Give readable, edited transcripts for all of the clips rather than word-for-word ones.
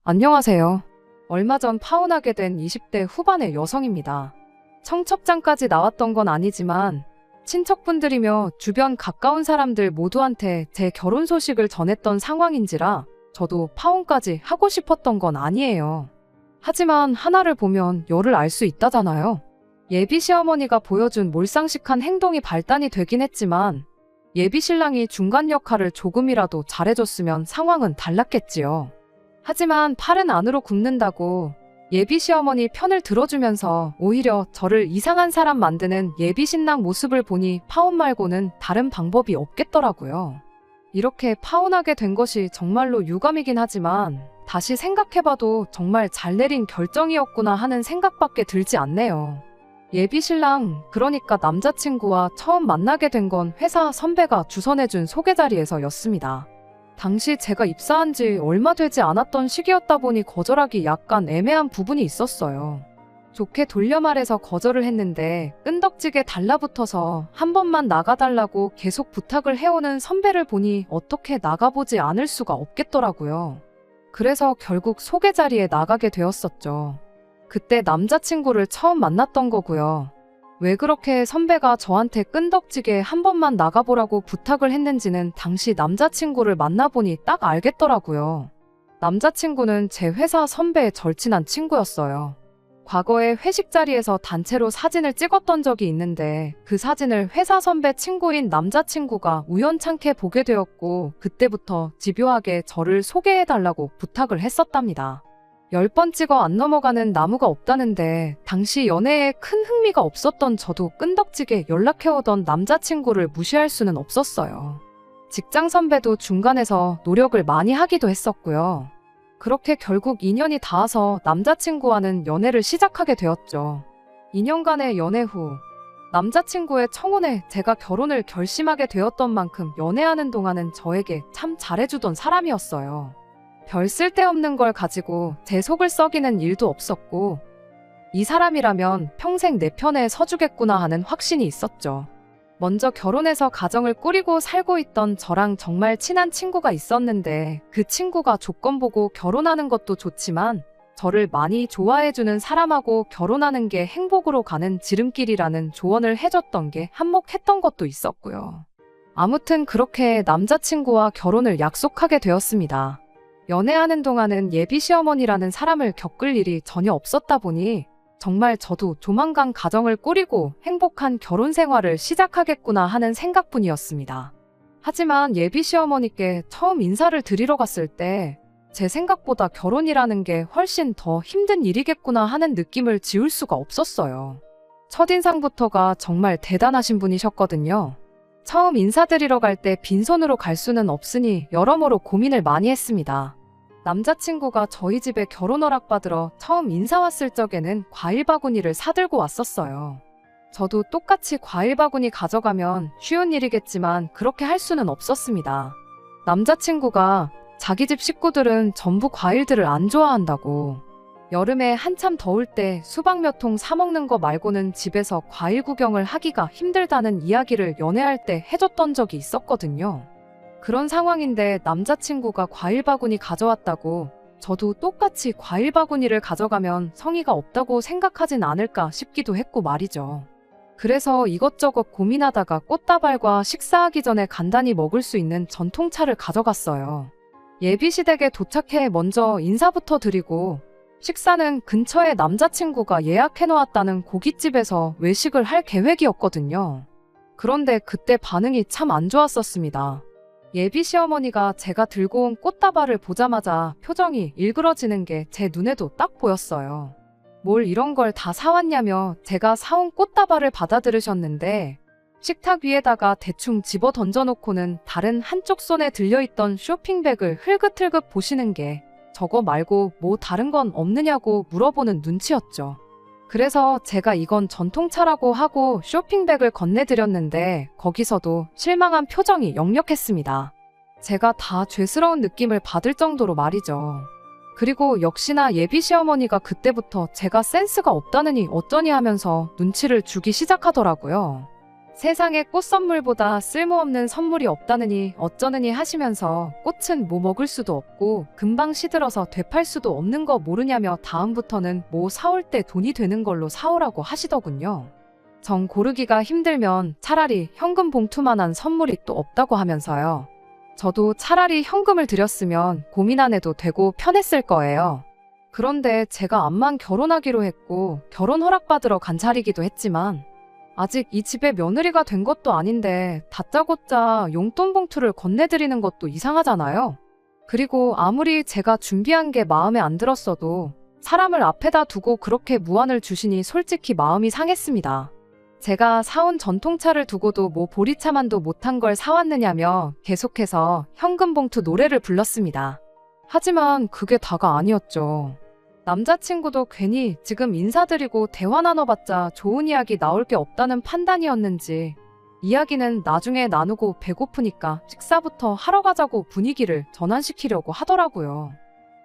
안녕하세요. 얼마 전 파혼하게 된 20대 후반의 여성입니다. 청첩장까지 나왔던 건 아니지만 친척분들이며 주변 가까운 사람들 모두한테 제 결혼 소식을 전했던 상황인지라 저도 파혼까지 하고 싶었던 건 아니에요. 하지만 하나를 보면 열을 알 수 있다잖아요. 예비 시어머니가 보여준 몰상식한 행동이 발단이 되긴 했지만 예비 신랑이 중간 역할을 조금이라도 잘해줬으면 상황은 달랐겠지요. 하지만 팔은 안으로 굽는다고 예비 시어머니 편을 들어주면서 오히려 저를 이상한 사람 만드는 예비 신랑 모습을 보니 파혼 말고는 다른 방법이 없겠더라고요. 이렇게 파혼하게 된 것이 정말로 유감이긴 하지만 다시 생각해봐도 정말 잘 내린 결정이었구나 하는 생각밖에 들지 않네요. 예비 신랑, 그러니까 남자친구와 처음 만나게 된 건 회사 선배가 주선해준 소개 자리에서였습니다. 당시 제가 입사한 지 얼마 되지 않았던 시기였다 보니 거절하기 약간 애매한 부분이 있었어요. 좋게 돌려 말해서 거절을 했는데 끈덕지게 달라붙어서 한 번만 나가달라고 계속 부탁을 해오는 선배를 보니 어떻게 나가보지 않을 수가 없겠더라고요. 그래서 결국 소개 자리에 나가게 되었었죠. 그때 남자친구를 처음 만났던 거고요. 왜 그렇게 선배가 저한테 끈덕지게 한 번만 나가보라고 부탁을 했는지는 당시 남자친구를 만나보니 딱 알겠더라고요. 남자친구는 제 회사 선배의 절친한 친구였어요. 과거에 회식 자리에서 단체로 사진을 찍었던 적이 있는데 그 사진을 회사 선배 친구인 남자친구가 우연찮게 보게 되었고 그때부터 집요하게 저를 소개해달라고 부탁을 했었답니다. 10번 찍어 안 넘어가는 나무가 없다는데 당시 연애에 큰 흥미가 없었던 저도 끈덕지게 연락해오던 남자친구를 무시할 수는 없었어요. 직장 선배도 중간에서 노력을 많이 하기도 했었고요. 그렇게 결국 인연이 닿아서 남자친구와는 연애를 시작하게 되었죠. 2년간의 연애 후 남자친구의 청혼에 제가 결혼을 결심하게 되었던 만큼 연애하는 동안은 저에게 참 잘해주던 사람이었어요. 별 쓸데없는 걸 가지고 제 속을 썩이는 일도 없었고 이 사람이라면 평생 내 편에 서주겠구나 하는 확신이 있었죠. 먼저 결혼해서 가정을 꾸리고 살고 있던 저랑 정말 친한 친구가 있었는데 그 친구가 조건 보고 결혼하는 것도 좋지만 저를 많이 좋아해주는 사람하고 결혼하는 게 행복으로 가는 지름길이라는 조언을 해줬던 게 한몫했던 것도 있었고요. 아무튼 그렇게 남자친구와 결혼을 약속하게 되었습니다. 연애하는 동안은 예비 시어머니라는 사람을 겪을 일이 전혀 없었다 보니 정말 저도 조만간 가정을 꾸리고 행복한 결혼 생활을 시작하겠구나 하는 생각뿐이었습니다. 하지만 예비 시어머니께 처음 인사를 드리러 갔을 때 제 생각보다 결혼이라는 게 훨씬 더 힘든 일이겠구나 하는 느낌을 지울 수가 없었어요. 첫인상부터가 정말 대단하신 분이셨거든요. 처음 인사드리러 갈 때 빈손으로 갈 수는 없으니 여러모로 고민을 많이 했습니다. 남자친구가 저희 집에 결혼 허락받으러 처음 인사 왔을 적에는 과일 바구니를 사들고 왔었어요. 저도 똑같이 과일 바구니 가져가면 쉬운 일이겠지만 그렇게 할 수는 없었습니다. 남자친구가 자기 집 식구들은 전부 과일들을 안 좋아한다고, 여름에 한참 더울 때 수박 몇 통 사 먹는 거 말고는 집에서 과일 구경을 하기가 힘들다는 이야기를 연애할 때 해줬던 적이 있었거든요. 그런 상황인데 남자친구가 과일 바구니 가져왔다고 저도 똑같이 과일 바구니를 가져가면 성의가 없다고 생각하진 않을까 싶기도 했고 말이죠. 그래서 이것저것 고민하다가 꽃다발과 식사하기 전에 간단히 먹을 수 있는 전통차를 가져갔어요. 예비시댁에 도착해 먼저 인사부터 드리고 식사는 근처에 남자친구가 예약해놓았다는 고깃집에서 외식을 할 계획이었거든요. 그런데 그때 반응이 참 안 좋았었습니다. 예비 시어머니가 제가 들고 온 꽃다발을 보자마자 표정이 일그러지는 게 제 눈에도 딱 보였어요. 뭘 이런 걸 다 사왔냐며 제가 사온 꽃다발을 받아들으셨는데 식탁 위에다가 대충 집어 던져놓고는 다른 한쪽 손에 들려있던 쇼핑백을 흘긋흘긋 보시는 게 저거 말고 뭐 다른 건 없느냐고 물어보는 눈치였죠. 그래서 제가 이건 전통차라고 하고 쇼핑백을 건네드렸는데 거기서도 실망한 표정이 역력했습니다. 제가 다 죄스러운 느낌을 받을 정도로 말이죠. 그리고 역시나 예비 시어머니가 그때부터 제가 센스가 없다느니 어쩌니 하면서 눈치를 주기 시작하더라고요. 세상에 꽃 선물보다 쓸모없는 선물이 없다느니 어쩌느니 하시면서 꽃은 뭐 먹을 수도 없고 금방 시들어서 되팔 수도 없는 거 모르냐며 다음부터는 뭐 사올 때 돈이 되는 걸로 사오라고 하시더군요. 정 고르기가 힘들면 차라리 현금 봉투만한 선물이 또 없다고 하면서요. 저도 차라리 현금을 드렸으면 고민 안 해도 되고 편했을 거예요. 그런데 제가 암만 결혼하기로 했고 결혼 허락받으러 간 자리기도 했지만 아직 이 집의 며느리가 된 것도 아닌데 다짜고짜 용돈 봉투를 건네드리는 것도 이상하잖아요. 그리고 아무리 제가 준비한 게 마음에 안 들었어도 사람을 앞에다 두고 그렇게 무안을 주시니 솔직히 마음이 상했습니다. 제가 사온 전통차를 두고도 뭐 보리차만도 못한 걸 사왔느냐며 계속해서 현금 봉투 노래를 불렀습니다. 하지만 그게 다가 아니었죠. 남자친구도 괜히 지금 인사드리고 대화 나눠봤자 좋은 이야기 나올 게 없다는 판단이었는지 이야기는 나중에 나누고 배고프니까 식사부터 하러 가자고 분위기를 전환시키려고 하더라고요.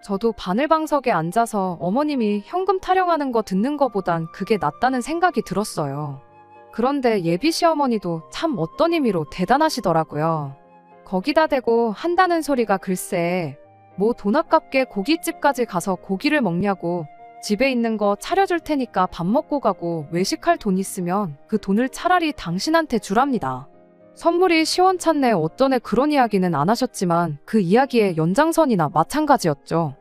저도 바늘방석에 앉아서 어머님이 현금 타령하는 거 듣는 거보단 그게 낫다는 생각이 들었어요. 그런데 예비 시어머니도 참 어떤 의미로 대단하시더라고요. 거기다 대고 한다는 소리가 글쎄 뭐 돈 아깝게 고깃집까지 가서 고기를 먹냐고 집에 있는 거 차려줄 테니까 밥 먹고 가고 외식할 돈 있으면 그 돈을 차라리 당신한테 주랍니다. 선물이 시원찮네 어쩌네 그런 이야기는 안 하셨지만 그 이야기의 연장선이나 마찬가지였죠.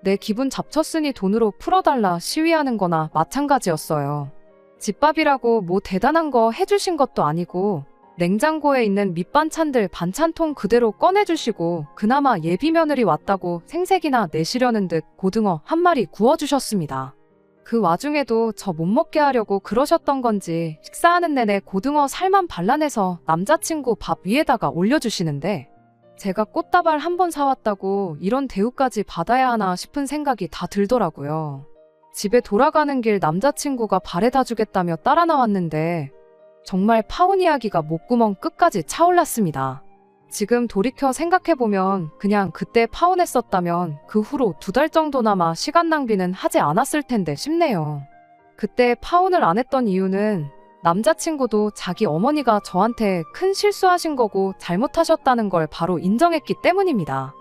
내 기분 잡쳤으니 돈으로 풀어달라 시위하는 거나 마찬가지였어요. 집밥이라고 뭐 대단한 거 해주신 것도 아니고 냉장고에 있는 밑반찬들 반찬통 그대로 꺼내주시고 그나마 예비 며느리 왔다고 생색이나 내시려는 듯 고등어 한 마리 구워주셨습니다. 그 와중에도 저 못 먹게 하려고 그러셨던 건지 식사하는 내내 고등어 살만 발라내서 남자친구 밥 위에다가 올려주시는데 제가 꽃다발 한 번 사왔다고 이런 대우까지 받아야 하나 싶은 생각이 다 들더라고요. 집에 돌아가는 길 남자친구가 발에다 주겠다며 따라 나왔는데 정말 파혼 이야기가 목구멍 끝까지 차올랐습니다. 지금 돌이켜 생각해보면 그냥 그때 파혼했었다면 그 후로 2달 정도나마 시간 낭비는 하지 않았을 텐데 싶네요. 그때 파혼을 안 했던 이유는 남자친구도 자기 어머니가 저한테 큰 실수하신 거고 잘못하셨다는 걸 바로 인정했기 때문입니다.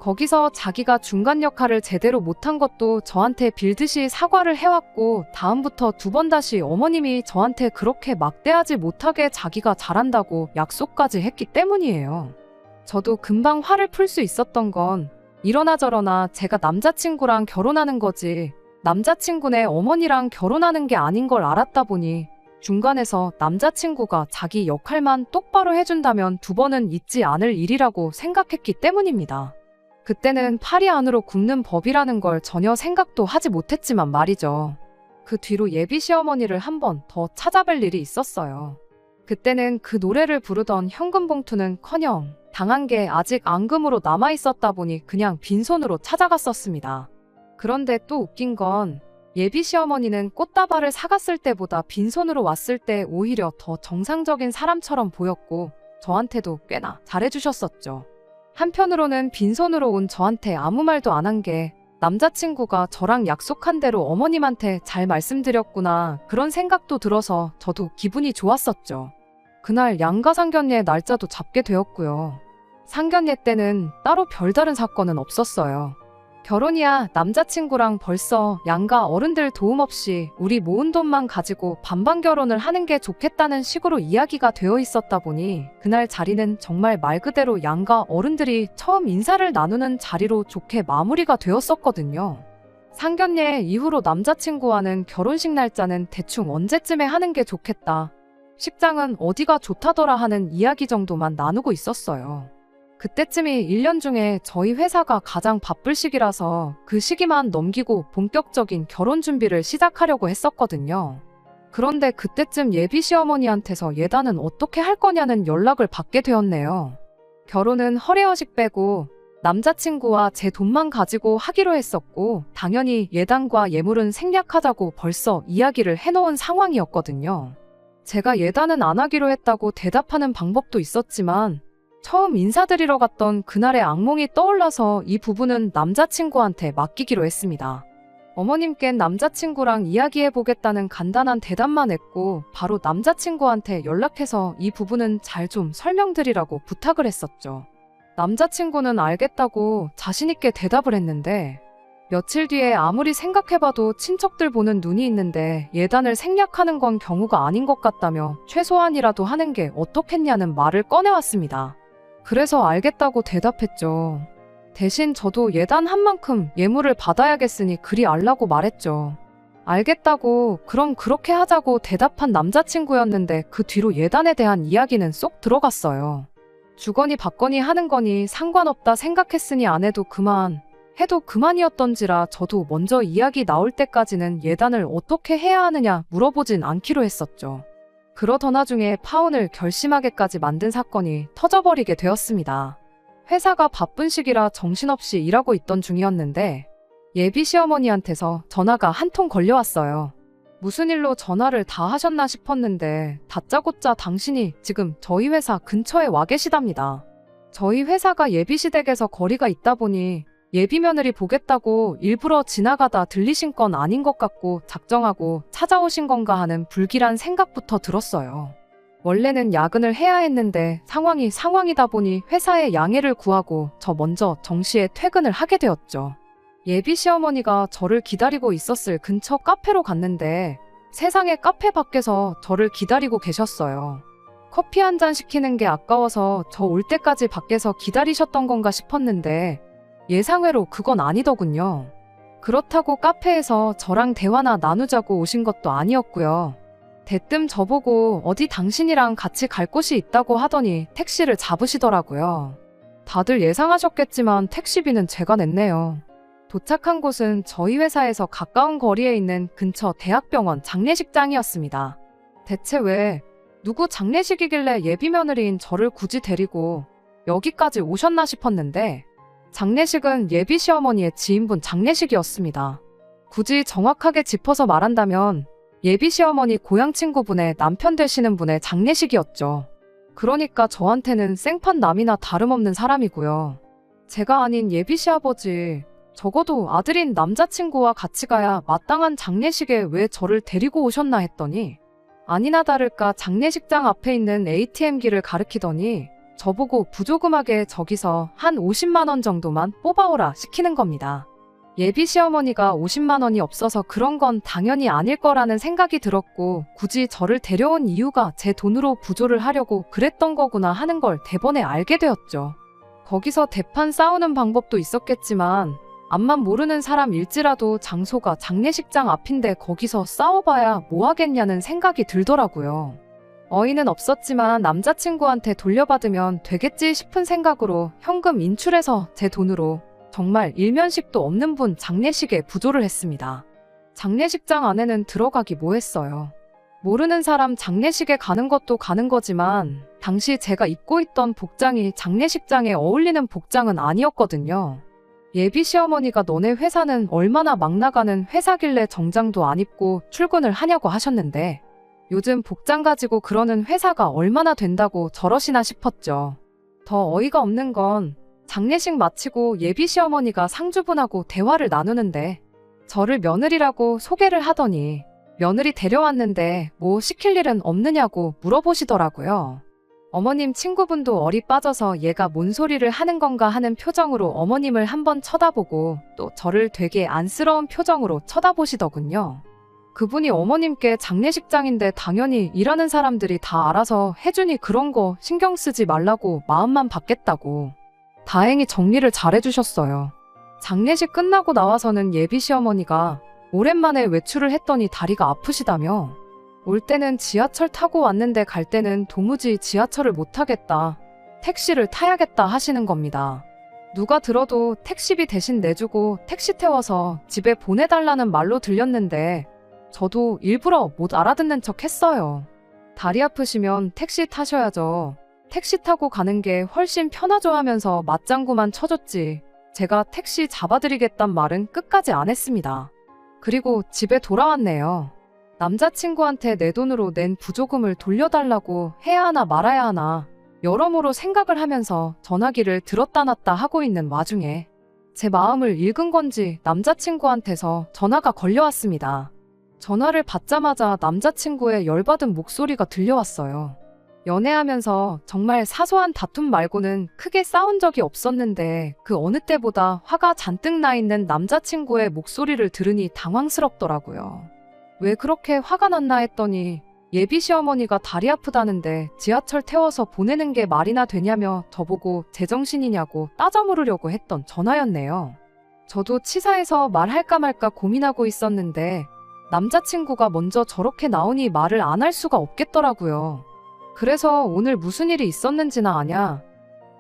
거기서 자기가 중간 역할을 제대로 못한 것도 저한테 빌듯이 사과를 해왔고 다음부터 2번 다시 어머님이 저한테 그렇게 막대하지 못하게 자기가 잘한다고 약속까지 했기 때문이에요. 저도 금방 화를 풀 수 있었던 건 이러나 저러나 제가 남자친구랑 결혼하는 거지 남자친구네 어머니랑 결혼하는 게 아닌 걸 알았다 보니 중간에서 남자친구가 자기 역할만 똑바로 해준다면 2번은 있지 않을 일이라고 생각했기 때문입니다. 그때는 파리 안으로 굽는 법이라는 걸 전혀 생각도 하지 못했지만 말이죠. 그 뒤로 예비 시어머니를 한 번 더 찾아뵐 일이 있었어요. 그때는 그 노래를 부르던 현금 봉투는커녕 당한 게 아직 앙금으로 남아있었다 보니 그냥 빈손으로 찾아갔었습니다. 그런데 또 웃긴 건 예비 시어머니는 꽃다발을 사갔을 때보다 빈손으로 왔을 때 오히려 더 정상적인 사람처럼 보였고 저한테도 꽤나 잘해주셨었죠. 한편으로는 빈손으로 온 저한테 아무 말도 안 한 게 남자친구가 저랑 약속한 대로 어머님한테 잘 말씀드렸구나 그런 생각도 들어서 저도 기분이 좋았었죠. 그날 양가 상견례 날짜도 잡게 되었고요. 상견례 때는 따로 별다른 사건은 없었어요. 결혼이야 남자친구랑 벌써 양가 어른들 도움 없이 우리 모은 돈만 가지고 반반 결혼을 하는 게 좋겠다는 식으로 이야기가 되어 있었다 보니 그날 자리는 정말 말 그대로 양가 어른들이 처음 인사를 나누는 자리로 좋게 마무리가 되었었거든요. 상견례 이후로 남자친구와는 결혼식 날짜는 대충 언제쯤에 하는 게 좋겠다. 식장은 어디가 좋다더라 하는 이야기 정도만 나누고 있었어요. 그때쯤이 1년 중에 저희 회사가 가장 바쁠 시기라서 그 시기만 넘기고 본격적인 결혼 준비를 시작하려고 했었거든요. 그런데 그때쯤 예비 시어머니한테서 예단은 어떻게 할 거냐는 연락을 받게 되었네요. 결혼은 허례허식 빼고 남자친구와 제 돈만 가지고 하기로 했었고 당연히 예단과 예물은 생략하자고 벌써 이야기를 해놓은 상황이었거든요. 제가 예단은 안 하기로 했다고 대답하는 방법도 있었지만 처음 인사드리러 갔던 그날의 악몽이 떠올라서 이 부분은 남자친구한테 맡기기로 했습니다. 어머님껜 남자친구랑 이야기해보겠다는 간단한 대답만 했고 바로 남자친구한테 연락해서 이 부분은 잘 좀 설명드리라고 부탁을 했었죠. 남자친구는 알겠다고 자신있게 대답을 했는데 며칠 뒤에 아무리 생각해봐도 친척들 보는 눈이 있는데 예단을 생략하는 건 경우가 아닌 것 같다며 최소한이라도 하는 게 어떻겠냐는 말을 꺼내왔습니다. 그래서 알겠다고 대답했죠. 대신 저도 예단한 만큼 예물을 받아야겠으니 그리 알라고 말했죠. 알겠다고 그럼 그렇게 하자고 대답한 남자친구였는데 그 뒤로 예단에 대한 이야기는 쏙 들어갔어요. 주거니 받거니 하는 거니 상관없다 생각했으니 안 해도 그만, 해도 그만이었던지라 저도 먼저 이야기 나올 때까지는 예단을 어떻게 해야 하느냐 물어보진 않기로 했었죠. 그러던 와중에 파혼을 결심하게까지 만든 사건이 터져버리게 되었습니다. 회사가 바쁜 시기라 정신없이 일하고 있던 중이었는데 예비 시어머니한테서 전화가 한 통 걸려왔어요. 무슨 일로 전화를 다 하셨나 싶었는데 다짜고짜 당신이 지금 저희 회사 근처에 와 계시답니다. 저희 회사가 예비시댁에서 거리가 있다 보니 예비 며느리 보겠다고 일부러 지나가다 들리신 건 아닌 것 같고 작정하고 찾아오신 건가 하는 불길한 생각부터 들었어요. 원래는 야근을 해야 했는데 상황이 상황이다 보니 회사에 양해를 구하고 저 먼저 정시에 퇴근을 하게 되었죠. 예비 시어머니가 저를 기다리고 있었을 근처 카페로 갔는데 세상에 카페 밖에서 저를 기다리고 계셨어요. 커피 한 잔 시키는 게 아까워서 저 올 때까지 밖에서 기다리셨던 건가 싶었는데 예상외로 그건 아니더군요. 그렇다고 카페에서 저랑 대화나 나누자고 오신 것도 아니었고요. 대뜸 저보고 어디 당신이랑 같이 갈 곳이 있다고 하더니 택시를 잡으시더라고요. 다들 예상하셨겠지만 택시비는 제가 냈네요. 도착한 곳은 저희 회사에서 가까운 거리에 있는 근처 대학병원 장례식장이었습니다. 대체 왜 누구 장례식이길래 예비 며느리인 저를 굳이 데리고 여기까지 오셨나 싶었는데 장례식은 예비 시어머니의 지인분 장례식이었습니다. 굳이 정확하게 짚어서 말한다면 예비 시어머니 고향 친구분의 남편 되시는 분의 장례식이었죠. 그러니까 저한테는 생판남이나 다름없는 사람이고요. 제가 아닌 예비 시아버지, 적어도 아들인 남자친구와 같이 가야 마땅한 장례식에 왜 저를 데리고 오셨나 했더니 아니나 다를까 장례식장 앞에 있는 ATM기를 가리키더니 저보고 부조금하게 저기서 한 50만 원 정도만 뽑아오라 시키는 겁니다. 예비 시어머니가 50만 원이 없어서 그런 건 당연히 아닐 거라는 생각이 들었고 굳이 저를 데려온 이유가 제 돈으로 부조를 하려고 그랬던 거구나 하는 걸 대번에 알게 되었죠. 거기서 대판 싸우는 방법도 있었겠지만 앞만 모르는 사람일지라도 장소가 장례식장 앞인데 거기서 싸워봐야 뭐 하겠냐는 생각이 들더라고요. 어이는 없었지만 남자친구한테 돌려받으면 되겠지 싶은 생각으로 현금 인출해서 제 돈으로 정말 일면식도 없는 분 장례식에 부조를 했습니다. 장례식장 안에는 들어가기 뭐했어요. 모르는 사람 장례식에 가는 것도 가는 거지만 당시 제가 입고 있던 복장이 장례식장에 어울리는 복장은 아니었거든요. 예비 시어머니가 너네 회사는 얼마나 막 나가는 회사길래 정장도 안 입고 출근을 하냐고 하셨는데 요즘 복장 가지고 그러는 회사가 얼마나 된다고 저러시나 싶었죠. 더 어이가 없는 건 장례식 마치고 예비 시어머니가 상주분하고 대화를 나누는데 저를 며느리라고 소개를 하더니 며느리 데려왔는데 뭐 시킬 일은 없느냐고 물어보시더라고요. 어머님 친구분도 얼이 빠져서 얘가 뭔 소리를 하는 건가 하는 표정으로 어머님을 한번 쳐다보고 또 저를 되게 안쓰러운 표정으로 쳐다보시더군요. 그분이 어머님께 장례식장인데 당연히 일하는 사람들이 다 알아서 해주니 그런 거 신경 쓰지 말라고 마음만 받겠다고. 다행히 정리를 잘해주셨어요. 장례식 끝나고 나와서는 예비 시어머니가 오랜만에 외출을 했더니 다리가 아프시다며 올 때는 지하철 타고 왔는데 갈 때는 도무지 지하철을 못 타겠다. 택시를 타야겠다 하시는 겁니다. 누가 들어도 택시비 대신 내주고 택시 태워서 집에 보내달라는 말로 들렸는데 저도 일부러 못 알아듣는 척 했어요. 다리 아프시면 택시 타셔야죠. 택시 타고 가는 게 훨씬 편하죠 하면서 맞장구만 쳐줬지. 제가 택시 잡아드리겠단 말은 끝까지 안 했습니다. 그리고 집에 돌아왔네요. 남자친구한테 내 돈으로 낸 부조금을 돌려달라고 해야 하나 말아야 하나 여러모로 생각을 하면서 전화기를 들었다 놨다 하고 있는 와중에 제 마음을 읽은 건지 남자친구한테서 전화가 걸려왔습니다. 전화를 받자마자 남자친구의 열받은 목소리가 들려왔어요. 연애하면서 정말 사소한 다툼 말고는 크게 싸운 적이 없었는데 그 어느 때보다 화가 잔뜩 나 있는 남자친구의 목소리를 들으니 당황스럽더라고요. 왜 그렇게 화가 났나 했더니 예비 시어머니가 다리 아프다는데 지하철 태워서 보내는 게 말이나 되냐며 저보고 제정신이냐고 따져 물으려고 했던 전화였네요. 저도 치사해서 말할까 말까 고민하고 있었는데 남자친구가 먼저 저렇게 나오니 말을 안 할 수가 없겠더라고요. 그래서 오늘 무슨 일이 있었는지나 아냐,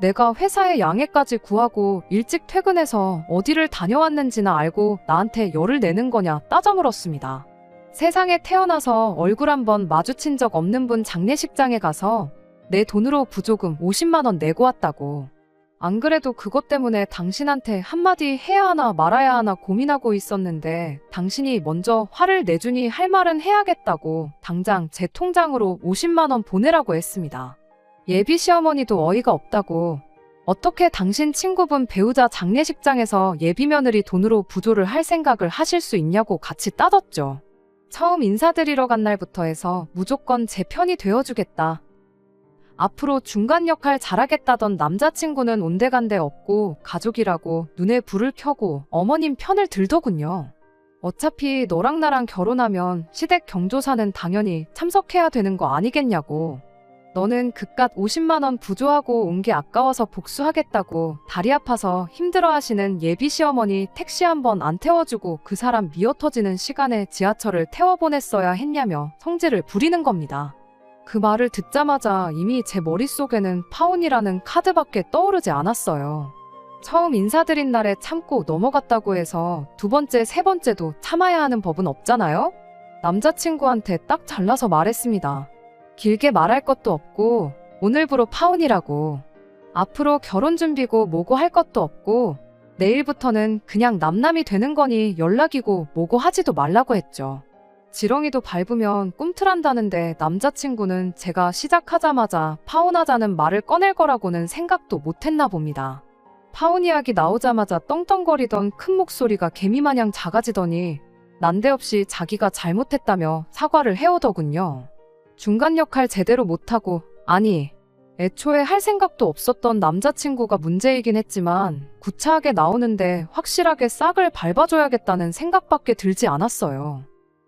내가 회사에 양해까지 구하고 일찍 퇴근해서 어디를 다녀왔는지나 알고 나한테 열을 내는 거냐 따져 물었습니다. 세상에 태어나서 얼굴 한번 마주친 적 없는 분 장례식장에 가서 내 돈으로 부조금 50만 원 내고 왔다고. 안 그래도 그것 때문에 당신한테 한마디 해야 하나 말아야 하나 고민하고 있었는데 당신이 먼저 화를 내주니 할 말은 해야겠다고 당장 제 통장으로 50만 원 보내라고 했습니다. 예비 시어머니도 어이가 없다고, 어떻게 당신 친구분 배우자 장례식장에서 예비 며느리 돈으로 부조를 할 생각을 하실 수 있냐고 같이 따졌죠. 처음 인사드리러 간 날부터 해서 무조건 제 편이 되어주겠다. 앞으로 중간 역할 잘하겠다던 남자친구는 온데간데 없고 가족이라고 눈에 불을 켜고 어머님 편을 들더군요. 어차피 너랑 나랑 결혼하면 시댁 경조사는 당연히 참석해야 되는 거 아니겠냐고. 너는 그깟 50만 원 부조하고 온 게 아까워서 복수하겠다고 다리 아파서 힘들어하시는 예비 시어머니 택시 한 번 안 태워주고 그 사람 미어터지는 시간에 지하철을 태워보냈어야 했냐며 성질을 부리는 겁니다. 그 말을 듣자마자 이미 제 머릿속에는 파혼이라는 카드밖에 떠오르지 않았어요. 처음 인사드린 날에 참고 넘어갔다고 해서 두 번째, 세 번째도 참아야 하는 법은 없잖아요? 남자친구한테 딱 잘라서 말했습니다. 길게 말할 것도 없고 오늘부로 파혼이라고. 앞으로 결혼 준비고 뭐고 할 것도 없고 내일부터는 그냥 남남이 되는 거니 연락이고 뭐고 하지도 말라고 했죠. 지렁이도 밟으면 꿈틀한다는데 남자친구는 제가 시작하자마자 파혼하자는 말을 꺼낼 거라고는 생각도 못했나 봅니다. 파혼 이야기 나오자마자 떵떵거리던 큰 목소리가 개미마냥 작아지더니 난데없이 자기가 잘못했다며 사과를 해오더군요. 중간 역할 제대로 못하고, 아니, 애초에 할 생각도 없었던 남자친구가 문제이긴 했지만 구차하게 나오는데 확실하게 싹을 밟아줘야겠다는 생각밖에 들지 않았어요.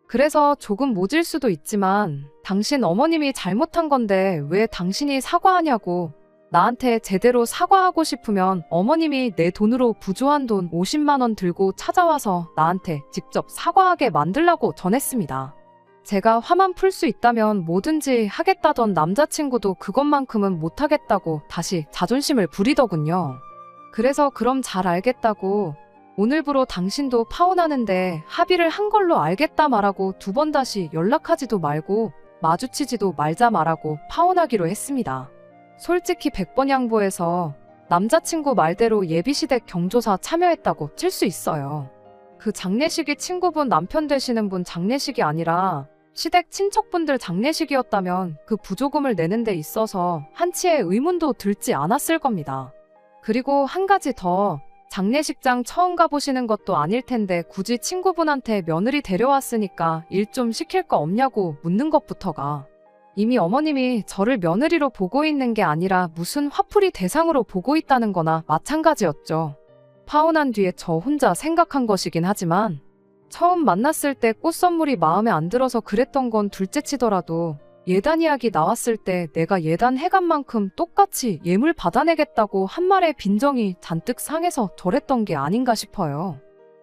그래서 조금 모질 수도 있지만 당신 어머님이 잘못한 건데 왜 당신이 사과하냐고, 나한테 제대로 사과하고 싶으면 어머님이 내 돈으로 부조한 돈 50만 원 들고 찾아와서 나한테 직접 사과하게 만들라고 전했습니다. 제가 화만 풀 수 있다면 뭐든지 하겠다던 남자친구도 그것만큼은 못하겠다고 다시 자존심을 부리더군요. 그래서 그럼 잘 알겠다고, 오늘부로 당신도 파혼하는데 합의를 한 걸로 알겠다 말하고 두 번 다시 연락하지도 말고 마주치지도 말자 말하고 파혼하기로 했습니다. 솔직히 100번 양보해서 남자친구 말대로 예비시댁 경조사 참여했다고 칠 수 있어요. 그 장례식이 친구분 남편 되시는 분 장례식이 아니라 시댁 친척분들 장례식이었다면 그 부조금을 내는 데 있어서 한치의 의문도 들지 않았을 겁니다. 그리고 한 가지 더, 장례식장 처음 가보시는 것도 아닐 텐데 굳이 친구분한테 며느리 데려왔으니까 일 좀 시킬 거 없냐고 묻는 것부터가 이미 어머님이 저를 며느리로 보고 있는 게 아니라 무슨 화풀이 대상으로 보고 있다는 거나 마찬가지였죠. 파혼한 뒤에 저 혼자 생각한 것이긴 하지만 처음 만났을 때 꽃 선물이 마음에 안 들어서 그랬던 건 둘째치더라도 예단 이야기 나왔을 때 내가 예단 해간 만큼 똑같이 예물 받아내겠다고 한 말에 빈정이 잔뜩 상해서 저랬던 게 아닌가 싶어요.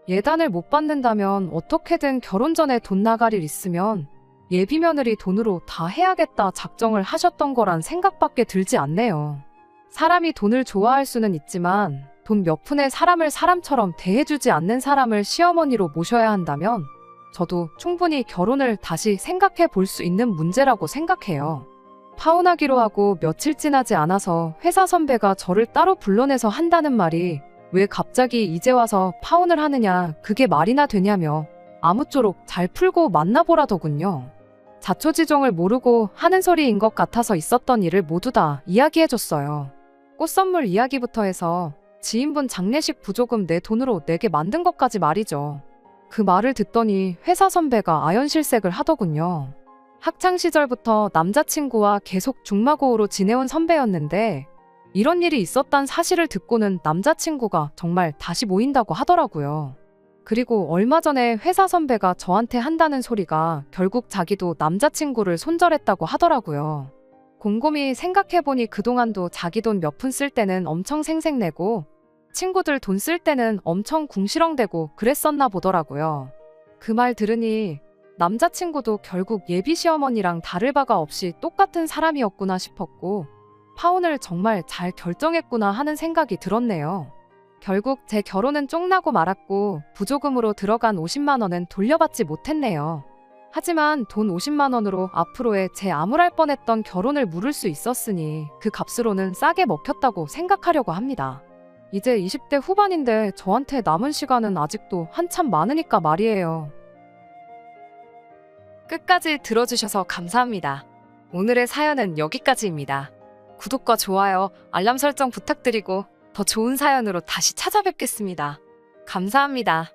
예단을 못 받는다면 어떻게든 결혼 전에 돈 나갈 일 있으면 예비 며느리 돈으로 다 해야겠다 작정을 하셨던 거란 생각밖에 들지 않네요. 사람이 돈을 좋아할 수는 있지만 돈 몇 푼에 사람을 사람처럼 대해주지 않는 사람을 시어머니로 모셔야 한다면 저도 충분히 결혼을 다시 생각해 볼 수 있는 문제라고 생각해요. 파혼하기로 하고 며칠 지나지 않아서 회사 선배가 저를 따로 불러내서 한다는 말이 왜 갑자기 이제 와서 파혼을 하느냐, 그게 말이나 되냐며 아무쪼록 잘 풀고 만나보라더군요. 자초지종을 모르고 하는 소리인 것 같아서 있었던 일을 모두 다 이야기해줬어요. 꽃 선물 이야기부터 해서 지인분 장례식 부조금 내 돈으로 내게 만든 것까지 말이죠. 그 말을 듣더니 회사 선배가 아연실색을 하더군요. 학창시절부터 남자친구와 계속 중마고우로 지내온 선배였는데 이런 일이 있었단 사실을 듣고는 남자친구가 정말 다시 모인다고 하더라고요. 그리고 얼마 전에 회사 선배가 저한테 한다는 소리가 결국 자기도 남자친구를 손절했다고 하더라고요. 곰곰이 생각해보니 그동안도 자기 돈 몇 푼 쓸 때는 엄청 생색내고 친구들 돈 쓸 때는 엄청 궁시렁대고 그랬었나 보더라고요. 그 말 들으니 남자친구도 결국 예비 시어머니랑 다를 바가 없이 똑같은 사람이었구나 싶었고 파혼을 정말 잘 결정했구나 하는 생각이 들었네요. 결국 제 결혼은 쫑나고 말았고 부조금으로 들어간 50만 원은 돌려받지 못했네요. 하지만 돈 50만 원으로 앞으로의 제 암울할 뻔했던 결혼을 물을 수 있었으니 그 값으로는 싸게 먹혔다고 생각하려고 합니다. 이제 20대 후반인데 저한테 남은 시간은 아직도 한참 많으니까 말이에요. 끝까지 들어주셔서 감사합니다. 오늘의 사연은 여기까지입니다. 구독과 좋아요, 알람 설정 부탁드리고 더 좋은 사연으로 다시 찾아뵙겠습니다. 감사합니다.